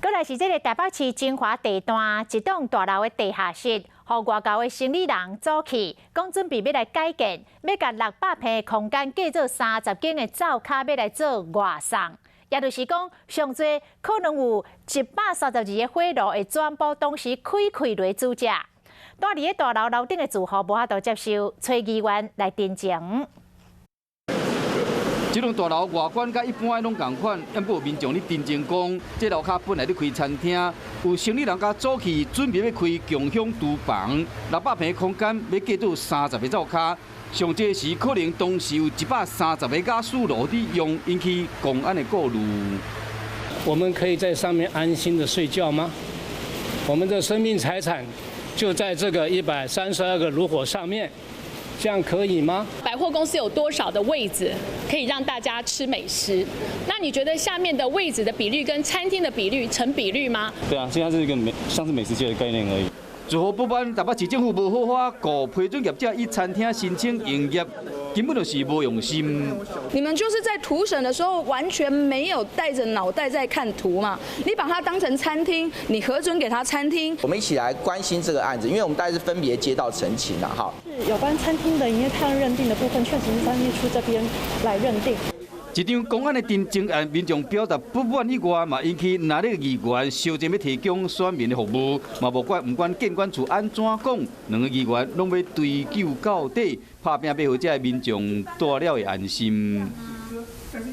倒来是这个台北市金华地段一栋大楼的地下室，互外交的生理人租起，讲准备要来改建，要甲600平的空间改做30间的灶卡，要来做外送。也就是讲，上最可能有132个火炉会全部同时开落煮食。住伫个大楼楼顶的住户无法度接受，找议员来定情。 这栋大楼外观甲一般的拢同款，因不民众咧真正讲，这楼骹本来咧开餐厅，有生理人甲租起准备要开共享厨房，600平空间要计做30个灶卡，上济时可能同时有130个家属炉伫用，引起公安的顾虑。我们可以在上面安心的睡觉吗？我们的生命财产就在这个132个炉火上面。 这样可以吗？百货公司有多少的位置可以让大家吃美食？那你觉得下面的位置的比率跟餐厅的比率成比率吗？对啊，现在是一个像是美食街的概念而已。住户不满台北市政府无好法告批准业者以餐厅申请营业，根本就是无用心。你们就是在图审的时候完全没有带着脑袋在看图嘛？你把它当成餐厅，你核准给他餐厅。我们一起来关心这个案子，因为我们大概是分别接到陈情了哈。有关餐厅的营业态认定的部分，确实是商业处这边来认定。 一张公安的定情案，民众表达不满以外，嘛引起哪里议员烧钱要提供选民的服务，嘛不管监管处安怎讲，两个议员拢要追究到底，拍拼要让这民众住了会安心。